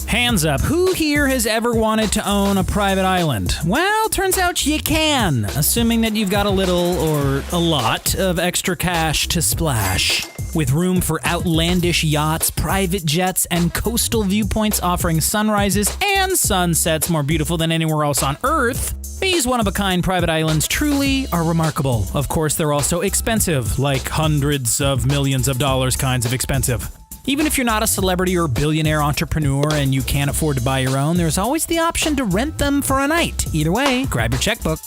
Hands up, who here has ever wanted to own a private island? Well, turns out you can, assuming that you've got a little or a lot of extra cash to splash. With room for outlandish yachts, private jets, and coastal viewpoints offering sunrises and sunsets more beautiful than anywhere else on Earth, these one-of-a-kind private islands truly are remarkable. Of course, they're also expensive, like hundreds of millions of dollars kinds of expensive. Even if you're not a celebrity or billionaire entrepreneur and you can't afford to buy your own, there's always the option to rent them for a night. Either way, grab your checkbook.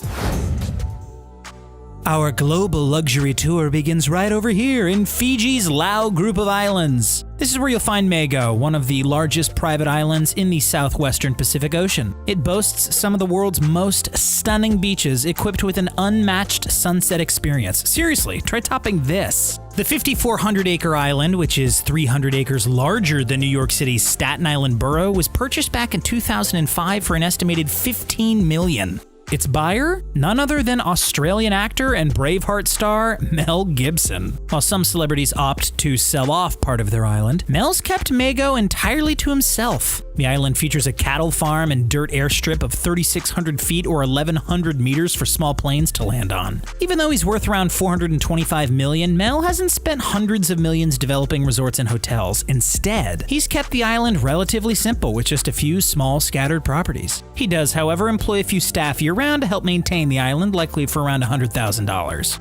Our global luxury tour begins right over here in Fiji's Lau group of islands. This is where you'll find Mago, one of the largest private islands in the southwestern Pacific Ocean. It boasts some of the world's most stunning beaches, equipped with an unmatched sunset experience. Seriously, try topping this. The 5,400-acre island, which is 300 acres larger than New York City's Staten Island borough, was purchased back in 2005 for an estimated $15 million. Its buyer? None other than Australian actor and Braveheart star Mel Gibson. While some celebrities opt to sell off part of their island, Mel's kept Mago entirely to himself. The island features a cattle farm and dirt airstrip of 3,600 feet or 1,100 meters for small planes to land on. Even though he's worth around $425 million, Mel hasn't spent hundreds of millions developing resorts and hotels. Instead, he's kept the island relatively simple with just a few small scattered properties. He does, however, employ a few staff year-round to help maintain the island, likely for around $100,000.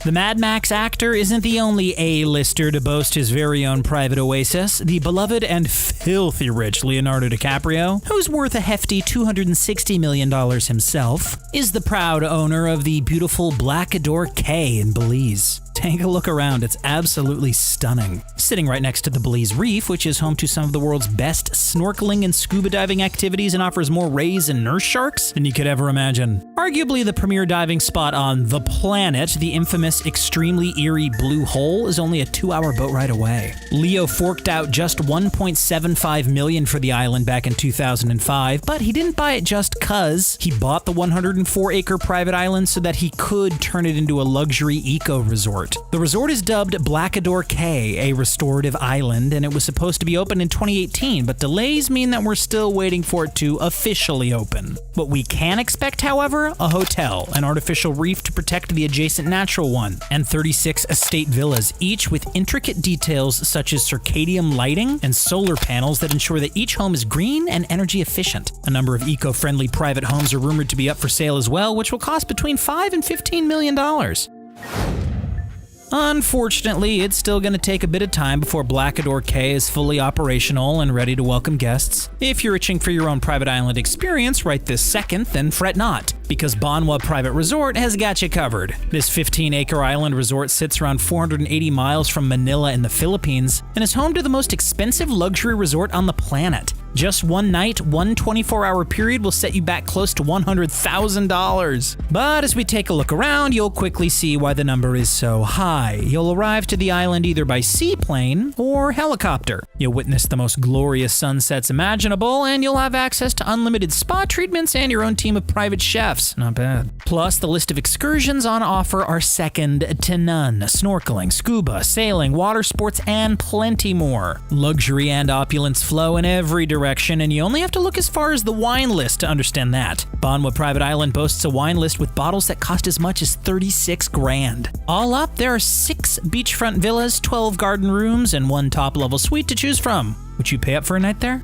The Mad Max actor isn't the only A-lister to boast his very own private oasis. The beloved and filthy rich Leonardo DiCaprio, who's worth a hefty $260 million himself, is the proud owner of the beautiful Blackador Cay in Belize. Take a look around, it's absolutely stunning. Sitting right next to the Belize Reef, which is home to some of the world's best snorkeling and scuba diving activities and offers more rays and nurse sharks than you could ever imagine. Arguably the premier diving spot on the planet, the infamous extremely eerie Blue Hole is only a 2-hour boat ride away. Leo forked out just $1.75 million for the island back in 2005, but he didn't buy it just cuz. He bought the 104-acre private island so that he could turn it into a luxury eco-resort. The resort is dubbed Blackador Cay, a restorative island, and it was supposed to be open in 2018, but delays mean that we're still waiting for it to officially open. What we can expect, however, a hotel, an artificial reef to protect the adjacent natural one, and 36 estate villas, each with intricate details such as circadian lighting and solar panels that ensure that each home is green and energy efficient. A number of eco-friendly private homes are rumored to be up for sale as well, which will cost between $5 and $15 million. Unfortunately, it's still going to take a bit of time before Blackador Cay is fully operational and ready to welcome guests. If you're itching for your own private island experience right this second, then fret not, because Banwa Private Resort has got you covered. This 15-acre island resort sits around 480 miles from Manila in the Philippines and is home to the most expensive luxury resort on the planet. Just one night, one 24-hour period will set you back close to $100,000. But as we take a look around, you'll quickly see why the number is so high. You'll arrive to the island either by seaplane or helicopter. You'll witness the most glorious sunsets imaginable, and you'll have access to unlimited spa treatments and your own team of private chefs. Not bad. Plus, the list of excursions on offer are second to none. Snorkeling, scuba, sailing, water sports, and plenty more. Luxury and opulence flow in every direction, and you only have to look as far as the wine list to understand that. Banwa Private Island boasts a wine list with bottles that cost as much as $36 grand. All up, there are 6 beachfront villas, 12 garden rooms, and 1 top-level suite to choose from. Would you pay up for a night there?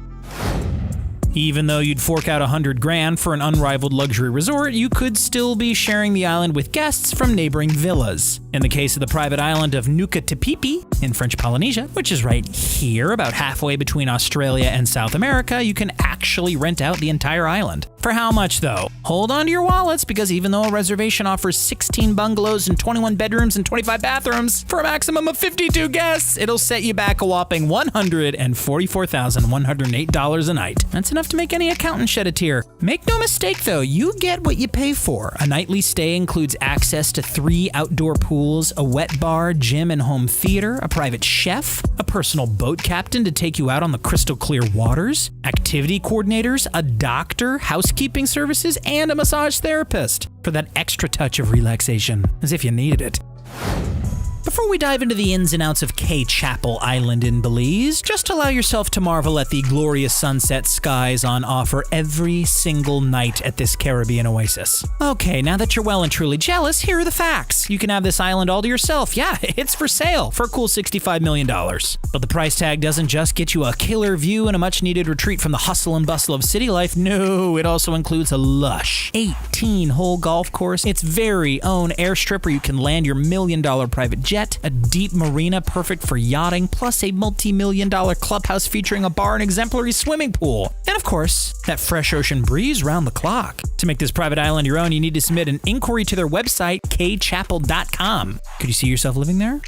Even though you'd fork out $100 grand for an unrivaled luxury resort, you could still be sharing the island with guests from neighboring villas. In the case of the private island of Nuka Tepipi in French Polynesia, which is right here, about halfway between Australia and South America, you can actually rent out the entire island. For how much, though? Hold on to your wallets, because even though a reservation offers 16 bungalows and 21 bedrooms and 25 bathrooms for a maximum of 52 guests, it'll set you back a whopping $144,108 a night. That's enough to make any accountant shed a tear. Make no mistake, though, you get what you pay for. A nightly stay includes access to 3 outdoor pools, a wet bar, gym and home theater, a private chef, a personal boat captain to take you out on the crystal clear waters, activity coordinators, a doctor, housekeeping services, and a massage therapist for that extra touch of relaxation, as if you needed it. Before we dive into the ins and outs of Cay Chapel Island in Belize, just allow yourself to marvel at the glorious sunset skies on offer every single night at this Caribbean oasis. Okay, now that you're well and truly jealous, here are the facts. You can have this island all to yourself. Yeah, it's for sale for a cool $65 million. But the price tag doesn't just get you a killer view and a much-needed retreat from the hustle and bustle of city life. No, it also includes a lush 18-hole golf course, its very own airstrip where you can land your $1 million private jet, a deep marina perfect for yachting, plus a multi-million-dollar clubhouse featuring a bar and exemplary swimming pool. And of course, that fresh ocean breeze round the clock. To make this private island your own, you need to submit an inquiry to their website, caychapel.com. Could you see yourself living there?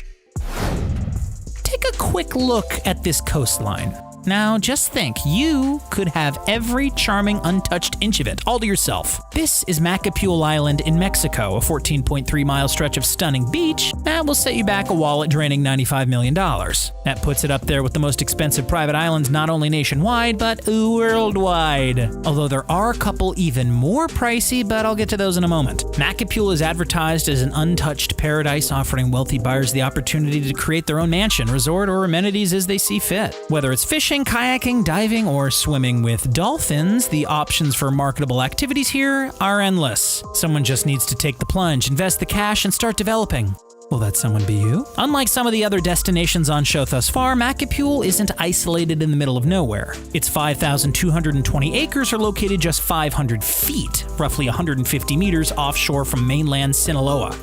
Take a quick look at this coastline. Now, just think, you could have every charming, untouched inch of it all to yourself. This is Macapule Island in Mexico, a 14.3-mile stretch of stunning beach that will set you back a wallet draining $95 million. That puts it up there with the most expensive private islands not only nationwide, but worldwide. Although there are a couple even more pricey, but I'll get to those in a moment. Macapule is advertised as an untouched paradise, offering wealthy buyers the opportunity to create their own mansion, resort, or amenities as they see fit. Whether it's fishing, kayaking, diving, or swimming with dolphins, the options for marketable activities here are endless. Someone just needs to take the plunge, invest the cash, and start developing. Will that someone be you? Unlike some of the other destinations on show thus far, Macapule isn't isolated in the middle of nowhere. Its 5,220 acres are located just 500 feet, roughly 150 meters offshore from mainland Sinaloa.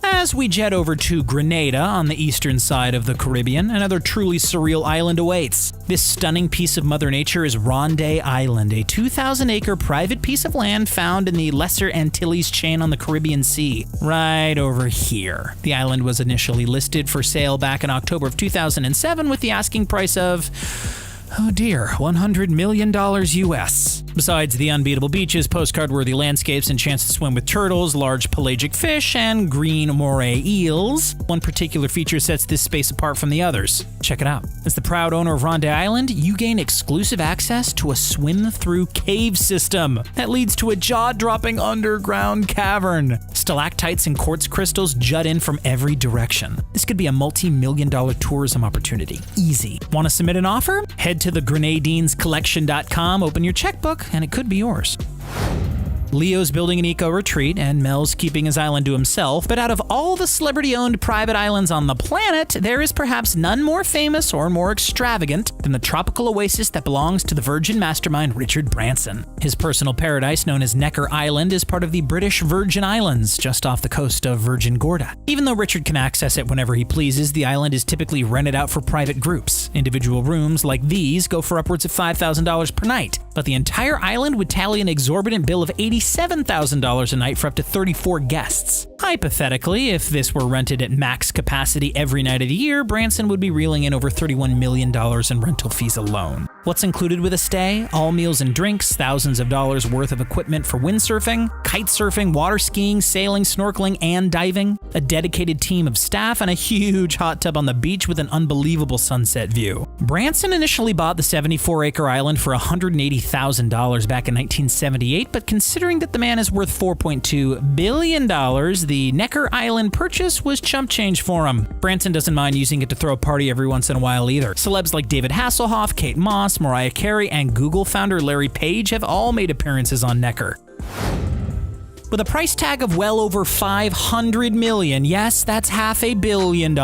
As we jet over to Grenada on the eastern side of the Caribbean, another truly surreal island awaits. This stunning piece of Mother Nature is Ronde Island, a 2,000-acre private piece of land found in the Lesser Antilles chain on the Caribbean Sea, right over here. The island was initially listed for sale back in October of 2007 with the asking price of, oh dear, $100 million US. Besides the unbeatable beaches, postcard-worthy landscapes, and chance to swim with turtles, large pelagic fish, and green moray eels, one particular feature sets this space apart from the others. Check it out. As the proud owner of Ronde Island, you gain exclusive access to a swim-through cave system that leads to a jaw-dropping underground cavern. Stalactites and quartz crystals jut in from every direction. This could be a multi-million-dollar tourism opportunity. Easy. Want to submit an offer? Head to thegrenadinescollection.com, open your checkbook, and it could be yours. Leo's building an eco-retreat, and Mel's keeping his island to himself, but out of all the celebrity-owned private islands on the planet, there is perhaps none more famous or more extravagant than the tropical oasis that belongs to the Virgin mastermind Richard Branson. His personal paradise, known as Necker Island, is part of the British Virgin Islands, just off the coast of Virgin Gorda. Even though Richard can access it whenever he pleases, the island is typically rented out for private groups. Individual rooms like these go for upwards of $5,000 per night, but the entire island would tally an exorbitant bill of $87,000 a night for up to 34 guests. Hypothetically, if this were rented at max capacity every night of the year, Branson would be reeling in over $31 million in rental fees alone. What's included with a stay? All meals and drinks, thousands of dollars worth of equipment for windsurfing, kite surfing, water skiing, sailing, snorkeling, and diving, a dedicated team of staff, and a huge hot tub on the beach with an unbelievable sunset view. Branson initially bought the 74-acre island for $180,000 back in 1978, but considering that the man is worth $4.2 billion, the Necker Island purchase was chump change for him. Branson doesn't mind using it to throw a party every once in a while either. Celebs like David Hasselhoff, Kate Moss, Mariah Carey, and Google founder Larry Page have all made appearances on Necker. With a price tag of well over $500 million, yes, that's $500 million,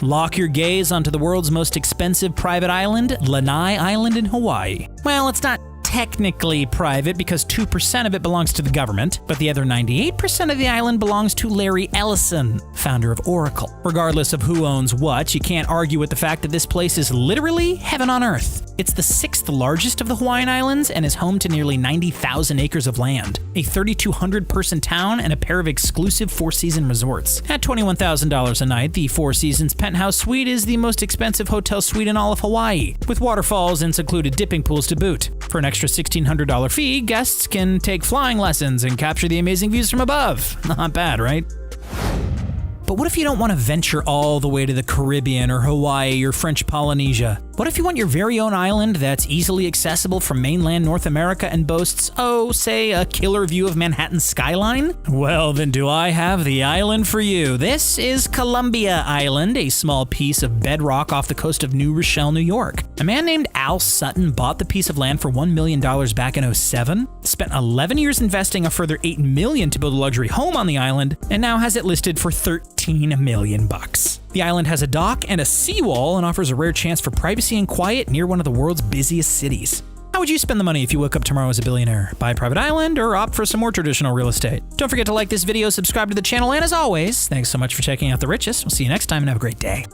lock your gaze onto the world's most expensive private island, Lanai Island in Hawaii. Well, it's not technically private because 2% of it belongs to the government, but the other 98% of the island belongs to Larry Ellison, founder of Oracle. Regardless of who owns what, you can't argue with the fact that this place is literally heaven on earth. It's the 6th largest of the Hawaiian Islands and is home to nearly 90,000 acres of land, a 3,200-person town, and a pair of exclusive four-season resorts. At $21,000 a night, the Four Seasons Penthouse Suite is the most expensive hotel suite in all of Hawaii, with waterfalls and secluded dipping pools to boot. For an extra $1,600 fee, guests can take flying lessons and capture the amazing views from above. Not bad, right? But what if you don't want to venture all the way to the Caribbean or Hawaii or French Polynesia? What if you want your very own island that's easily accessible from mainland North America and boasts, oh, say, a killer view of Manhattan's skyline? Well, then do I have the island for you. This is Columbia Island, a small piece of bedrock off the coast of New Rochelle, New York. A man named Al Sutton bought the piece of land for $1 million back in 2007, spent 11 years investing a further $8 million to build a luxury home on the island, and now has it listed for $13 million. The island has a dock and a seawall and offers a rare chance for privacy and quiet near one of the world's busiest cities. How would you spend the money if you woke up tomorrow as a billionaire? Buy a private island or opt for some more traditional real estate? Don't forget to like this video, subscribe to the channel, and as always, thanks so much for checking out The Richest. We'll see you next time and have a great day.